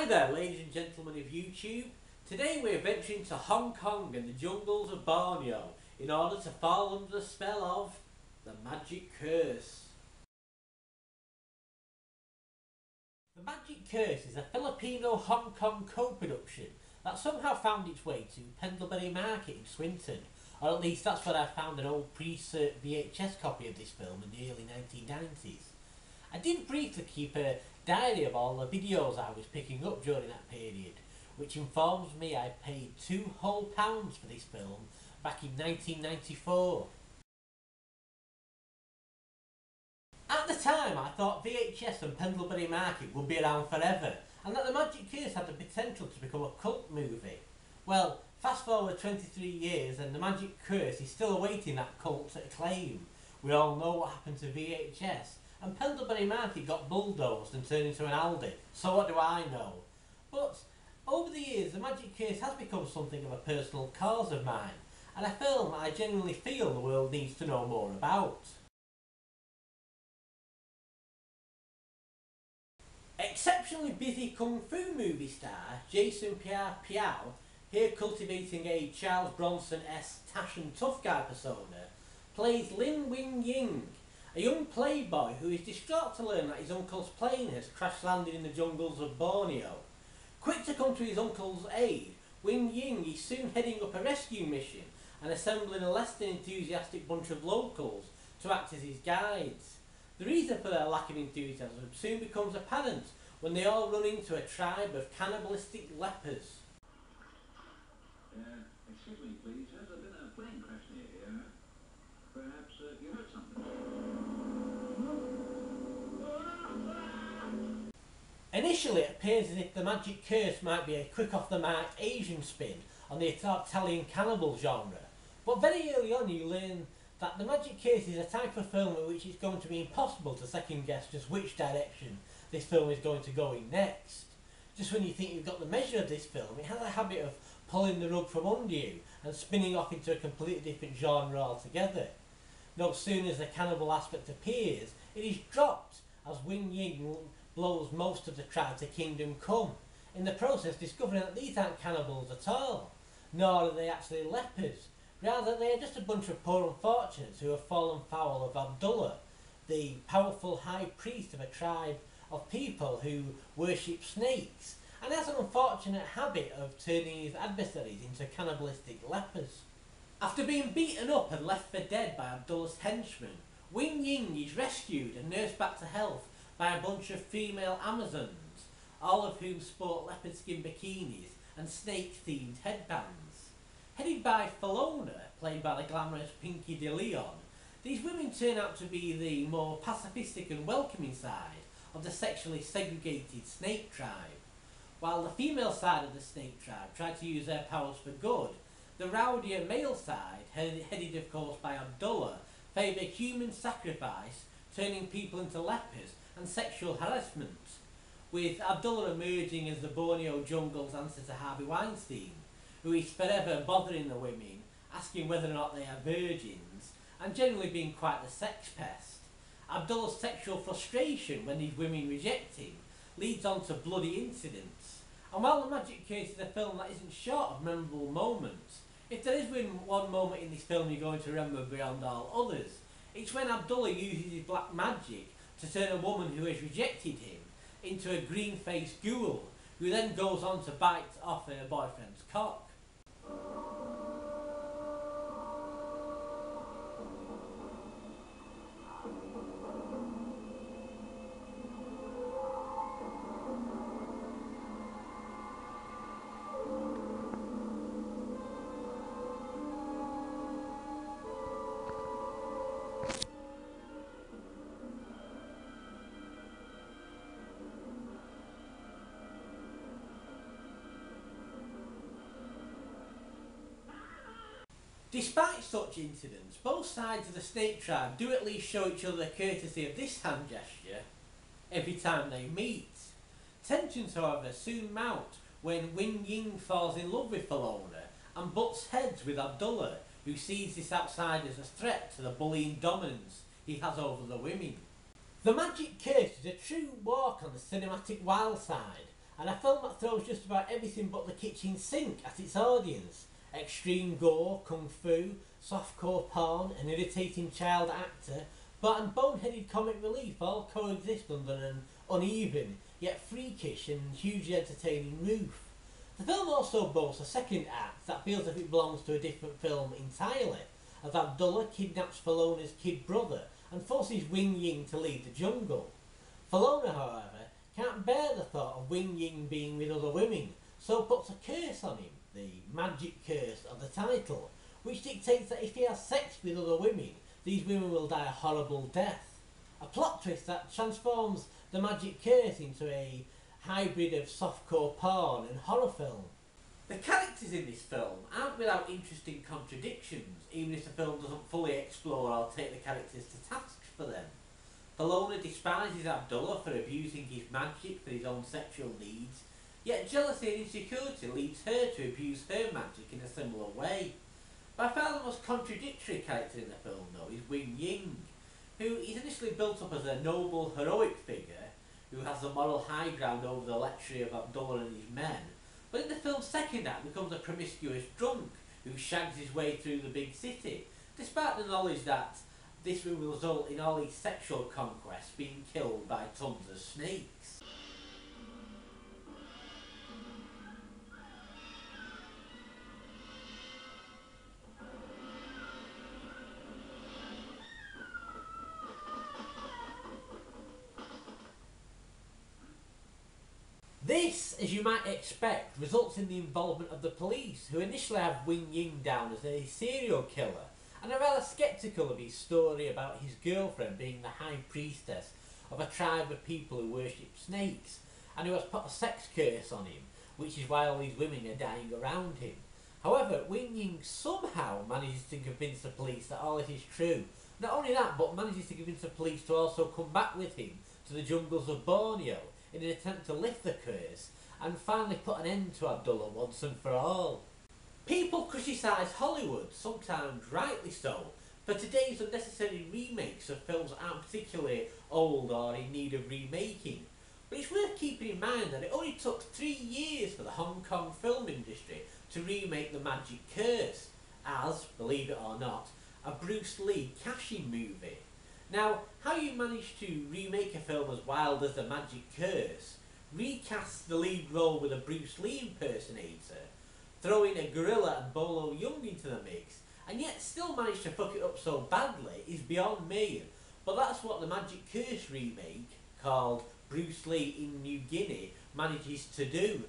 Hi there ladies and gentlemen of YouTube. Today we're venturing to Hong Kong and the jungles of Borneo in order to fall under the spell of the Magic Curse. The Magic Curse is a Filipino-Hong Kong co-production that somehow found its way to Pendlebury Market in Swinton, or at least that's where I found an old Pre-Cert VHS copy of this film in the early 1990s. I did briefly keep a diary of all the videos I was picking up during that period, which informs me I paid £2 whole for this film back in 1994. At the time I thought VHS and Pendlebury Market would be around forever, and that The Magic Curse had the potential to become a cult movie. Well, fast forward 23 years and The Magic Curse is still awaiting that cult acclaim. We all know what happened to VHS, and Pendlebury Market got bulldozed and turned into an Aldi, so what do I know? But over the years The Magic Curse has become something of a personal cause of mine, and a film that I genuinely feel the world needs to know more about. Exceptionally busy kung fu movie star Jason Piao, here cultivating a Charles Bronson-esque Tash and Tough Guy persona, plays Lin Wing Ying, a young playboy who is distraught to learn that his uncle's plane has crash-landed in the jungles of Borneo. Quick to come to his uncle's aid, Wing Ying is soon heading up a rescue mission and assembling a less than enthusiastic bunch of locals to act as his guides. The reason for their lack of enthusiasm soon becomes apparent when they all run into a tribe of cannibalistic lepers. Excuse me please, has there been a plane crash near here? Perhaps you heard something? Initially it appears as if The Magic Curse might be a quick off the mark Asian spin on the Italian cannibal genre, but very early on you learn that The Magic Curse is a type of film in which it's going to be impossible to second guess just which direction this film is going to go in next. Just when you think you've got the measure of this film, it has a habit of pulling the rug from under you and spinning off into a completely different genre altogether. No sooner as the cannibal aspect appears, it is dropped as Wing Ying blows most of the tribe to Kingdom Come, in the process discovering that these aren't cannibals at all, nor are they actually lepers. Rather, they are just a bunch of poor unfortunates who have fallen foul of Abdullah, the powerful high priest of a tribe of people who worship snakes, and has an unfortunate habit of turning his adversaries into cannibalistic lepers. After being beaten up and left for dead by Abdullah's henchmen, Wing Ying is rescued and nursed back to health by a bunch of female Amazons, all of whom sport leopard skin bikinis and snake-themed headbands. Headed by Falona, played by the glamorous Pinky de Leon, these women turn out to be the more pacifistic and welcoming side of the sexually segregated snake tribe. While the female side of the snake tribe try to use their powers for good, the rowdier male side, headed of course by Abdullah, favour human sacrifice, turning people into lepers, and sexual harassment, with Abdullah emerging as the Borneo jungle's answer to Harvey Weinstein, who is forever bothering the women, asking whether or not they are virgins, and generally being quite the sex pest. Abdullah's sexual frustration when these women reject him leads on to bloody incidents, and while The Magic Curse is a film that isn't short of memorable moments, if there is one moment in this film you're going to remember beyond all others, it's when Abdullah uses his black magic to turn a woman who has rejected him into a green-faced ghoul, who then goes on to bite off her boyfriend's cock. Despite such incidents, both sides of the snake tribe do at least show each other the courtesy of this hand gesture every time they meet. Tensions, however, soon mount when Wing Ying falls in love with Falona and butts heads with Abdullah, who sees this outsider as a threat to the bullying dominance he has over the women. The Magic Curse is a true walk on the cinematic wild side, and a film that throws just about everything but the kitchen sink at its audience. Extreme gore, kung fu, softcore porn, an irritating child actor, and boneheaded comic relief all coexist under an uneven, yet freakish and hugely entertaining roof. The film also boasts a second act that feels as if it belongs to a different film entirely, as Abdullah kidnaps Falona's kid brother and forces Wing Ying to leave the jungle. Falona, however, can't bear the thought of Wing Ying being with other women, so puts a curse on him, the magic curse of the title, which dictates that if he has sex with other women, these women will die a horrible death. A plot twist that transforms the magic curse into a hybrid of softcore porn and horror film. The characters in this film aren't without interesting contradictions, even if the film doesn't fully explore or take the characters to task for them. Falona despises Abdullah for abusing his magic for his own sexual needs, yet jealousy and insecurity leads her to abuse her magic in a similar way. By far the most contradictory character in the film, though, is Wing Ying, who is initially built up as a noble, heroic figure who has the moral high ground over the lechery of Abdullah and his men, but in the film's second act becomes a promiscuous drunk who shags his way through the big city, despite the knowledge that this will result in all his sexual conquests being killed by tons of snakes. This, as you might expect, results in the involvement of the police, who initially have Wing Ying down as a serial killer, and are rather sceptical of his story about his girlfriend being the high priestess of a tribe of people who worship snakes, and who has put a sex curse on him, which is why all these women are dying around him. However, Wing Ying somehow manages to convince the police that all this is true. Not only that, but manages to convince the police to also come back with him to the jungles of Borneo, in an attempt to lift the curse and finally put an end to Abdullah once and for all. People criticise Hollywood, sometimes rightly so, for today's unnecessary remakes of films that aren't particularly old or in need of remaking. But it's worth keeping in mind that it only took 3 years for the Hong Kong film industry to remake The Magic Curse as, believe it or not, a Bruce Lee cash-in movie. Now, how you manage to remake a film as wild as The Magic Curse, recast the lead role with a Bruce Lee impersonator, throw in a gorilla and Bolo Young into the mix, and yet still manage to fuck it up so badly is beyond me. But that's what the Magic Curse remake, called Bruce Lee in New Guinea, manages to do.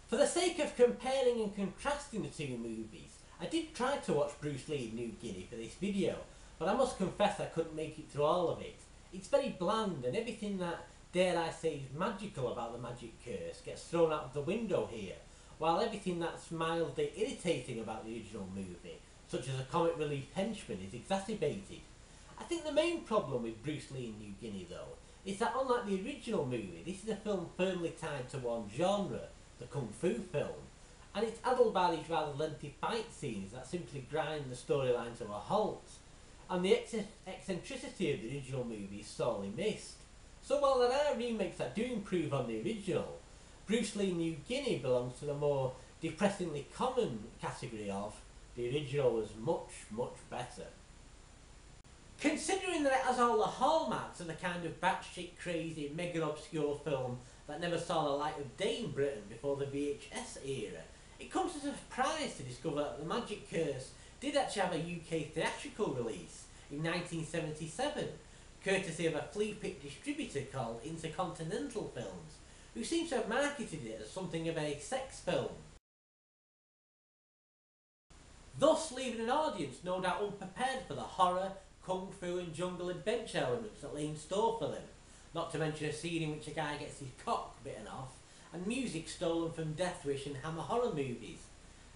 For the sake of comparing and contrasting the two movies, I did try to watch Bruce Lee in New Guinea for this video, but I must confess I couldn't make it through all of it. It's very bland, and everything that, dare I say, is magical about the Magic Curse gets thrown out of the window here, while everything that's mildly irritating about the original movie, such as a comic relief henchman, is exacerbated. I think the main problem with Bruce Lee in New Guinea, though, is that unlike the original movie, this is a film firmly tied to one genre, the Kung Fu film, and it's addled by these rather lengthy fight scenes that simply grind the storyline to a halt, and the eccentricity of the original movie is sorely missed. So while there are remakes that do improve on the original, Bruce Lee New Guinea belongs to the more depressingly common category of the original was much, much better. Considering that it has all the hallmarks of the kind of batshit crazy, mega obscure film that never saw the light of day in Britain before the VHS era, it comes as a surprise to discover that The Magic Curse did actually have a UK theatrical release in 1977, courtesy of a flea-pick distributor called Intercontinental Films, who seems to have marketed it as something of a sex film, thus leaving an audience no doubt unprepared for the horror, kung fu and jungle adventure elements that lay in store for them, not to mention a scene in which a guy gets his cock bitten off, and music stolen from Death Wish and Hammer horror movies.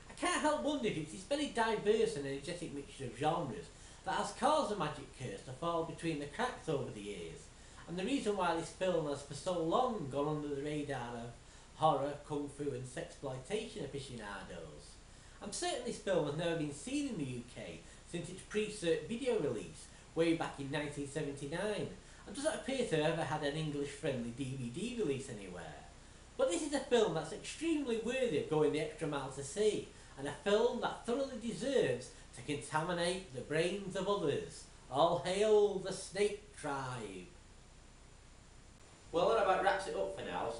I can't help wondering if it's this very diverse and energetic mixture of genres that has caused The Magic Curse to fall between the cracks over the years, and the reason why this film has for so long gone under the radar of horror, kung fu and sexploitation aficionados. I'm certain this film has never been seen in the UK since its Pre-Cert video release way back in 1979, and doesn't appear to have ever had an English-friendly DVD release anywhere. But this is a film that's extremely worthy of going the extra mile to see, and a film that thoroughly deserves to contaminate the brains of others. All hail the Snake Tribe! Well, that about wraps it up for now,